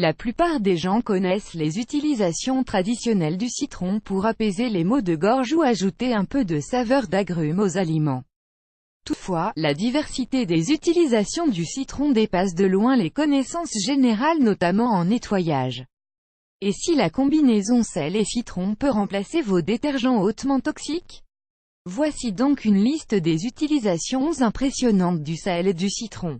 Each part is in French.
La plupart des gens connaissent les utilisations traditionnelles du citron pour apaiser les maux de gorge ou ajouter un peu de saveur d'agrumes aux aliments. Toutefois, la diversité des utilisations du citron dépasse de loin les connaissances générales, notamment en nettoyage. Et si la combinaison sel et citron peut remplacer vos détergents hautement toxiques? Voici donc une liste des utilisations impressionnantes du sel et du citron.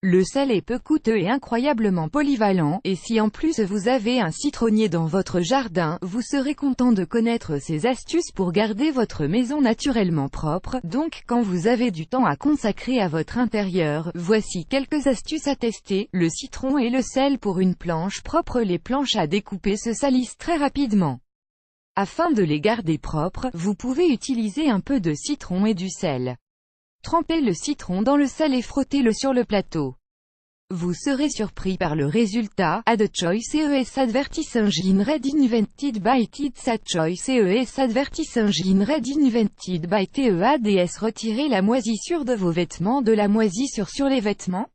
Le sel est peu coûteux et incroyablement polyvalent, et si en plus vous avez un citronnier dans votre jardin, vous serez content de connaître ces astuces pour garder votre maison naturellement propre. Donc, quand vous avez du temps à consacrer à votre intérieur, voici quelques astuces à tester. Le citron et le sel pour une planche propre. Les planches à découper se salissent très rapidement. Afin de les garder propres, vous pouvez utiliser un peu de citron et du sel. Trempez le citron dans le sel et frottez-le sur le plateau. Vous serez surpris par le résultat. Add choice ES advertise engine red invented by Tids. Add choice ES advertise engine red invented by TEADS. Retirez la moisissure de vos vêtements. De la moisissure sur les vêtements?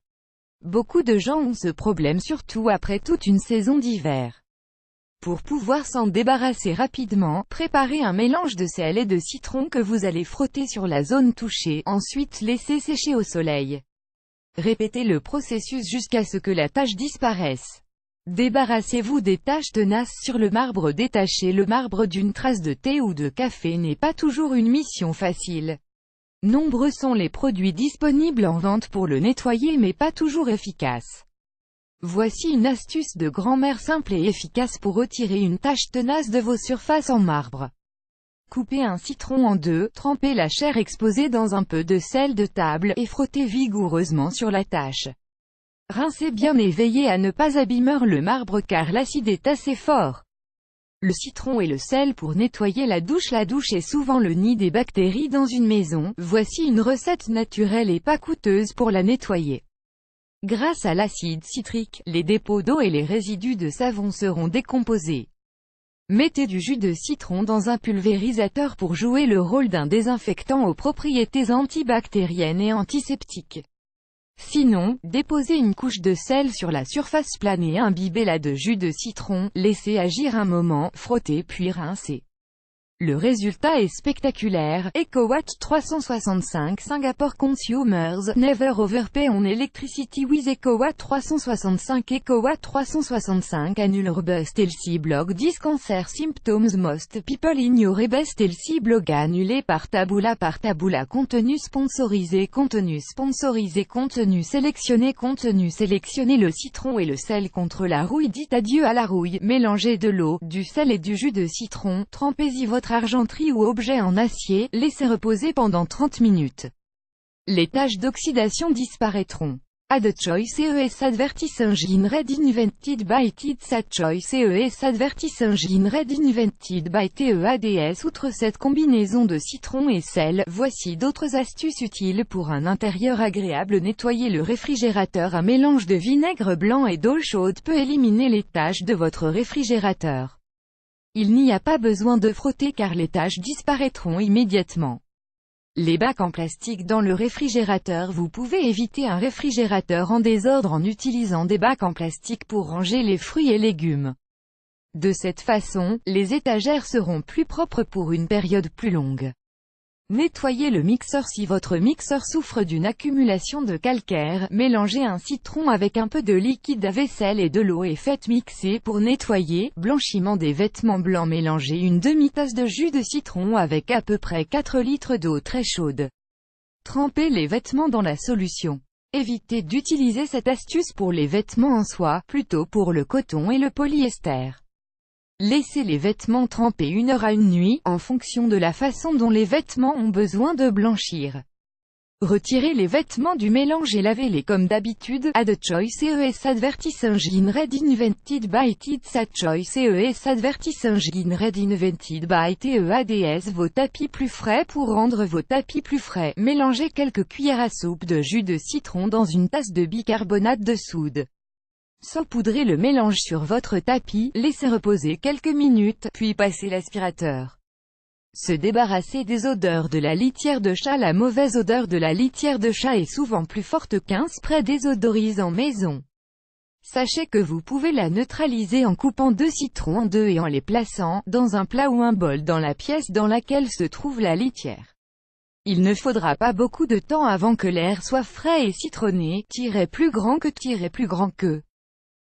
Beaucoup de gens ont ce problème, surtout après toute une saison d'hiver. Pour pouvoir s'en débarrasser rapidement, préparez un mélange de sel et de citron que vous allez frotter sur la zone touchée, ensuite laissez sécher au soleil. Répétez le processus jusqu'à ce que la tache disparaisse. Débarrassez-vous des taches tenaces sur le marbre. Détacher le marbre d'une trace de thé ou de café n'est pas toujours une mission facile. Nombreux sont les produits disponibles en vente pour le nettoyer, mais pas toujours efficaces. Voici une astuce de grand-mère simple et efficace pour retirer une tache tenace de vos surfaces en marbre. Coupez un citron en deux, trempez la chair exposée dans un peu de sel de table, et frottez vigoureusement sur la tache. Rincez bien et veillez à ne pas abîmer le marbre car l'acide est assez fort. Le citron et le sel pour nettoyer la douche. La douche est souvent le nid des bactéries dans une maison. Voici une recette naturelle et pas coûteuse pour la nettoyer. Grâce à l'acide citrique, les dépôts d'eau et les résidus de savon seront décomposés. Mettez du jus de citron dans un pulvérisateur pour jouer le rôle d'un désinfectant aux propriétés antibactériennes et antiseptiques. Sinon, déposez une couche de sel sur la surface plane et imbibez-la de jus de citron, laissez agir un moment, frottez puis rincez. Le résultat est spectaculaire. EcoWatt 365 Singapore Consumers Never Overpay on Electricity with EcoWatt 365. EcoWatt 365 Annule Best LC Blog 10 Cancer Symptoms Most People Ignore Best LC Blog annulé par Taboola. Contenu sponsorisé. Contenu sélectionné. Contenu sélectionné. Le citron et le sel contre la rouille. Dites adieu à la rouille. Mélangez de l'eau, du sel et du jus de citron. Trempez-y votre argenterie ou objet en acier, laissez reposer pendant 30 minutes. Les taches d'oxydation disparaîtront. Add choice ES advertise engine red invented by Tids. Add choice ES advertise engine red invented by TEADS. Outre cette combinaison de citron et sel, voici d'autres astuces utiles pour un intérieur agréable. Nettoyer le réfrigérateur. Un mélange de vinaigre blanc et d'eau chaude peut éliminer les taches de votre réfrigérateur. Il n'y a pas besoin de frotter car les taches disparaîtront immédiatement. Les bacs en plastique dans le réfrigérateur. Vous pouvez éviter un réfrigérateur en désordre en utilisant des bacs en plastique pour ranger les fruits et légumes. De cette façon, les étagères seront plus propres pour une période plus longue. Nettoyez le mixeur. Si votre mixeur souffre d'une accumulation de calcaire, mélangez un citron avec un peu de liquide à vaisselle et de l'eau et faites mixer pour nettoyer. Blanchiment des vêtements blancs. Mélangez une demi-tasse de jus de citron avec à peu près 4 litres d'eau très chaude. Trempez les vêtements dans la solution. Évitez d'utiliser cette astuce pour les vêtements en soie, plutôt pour le coton et le polyester. Laissez les vêtements tremper 1 heure à une nuit, en fonction de la façon dont les vêtements ont besoin de blanchir. Retirez les vêtements du mélange et lavez-les comme d'habitude. Add choice ES advertise engine red invented by Tids. Add choice ES advertise engine red invented by TEADS. Vos tapis plus frais. Pour rendre vos tapis plus frais, mélangez quelques cuillères à soupe de jus de citron dans une tasse de bicarbonate de soude. Saupoudrez le mélange sur votre tapis, laissez reposer quelques minutes, puis passez l'aspirateur. Se débarrasser des odeurs de la litière de chat. La mauvaise odeur de la litière de chat est souvent plus forte qu'un spray désodorisant maison. Sachez que vous pouvez la neutraliser en coupant 2 citrons en deux et en les plaçant dans un plat ou un bol dans la pièce dans laquelle se trouve la litière. Il ne faudra pas beaucoup de temps avant que l'air soit frais et citronné, plus grand que.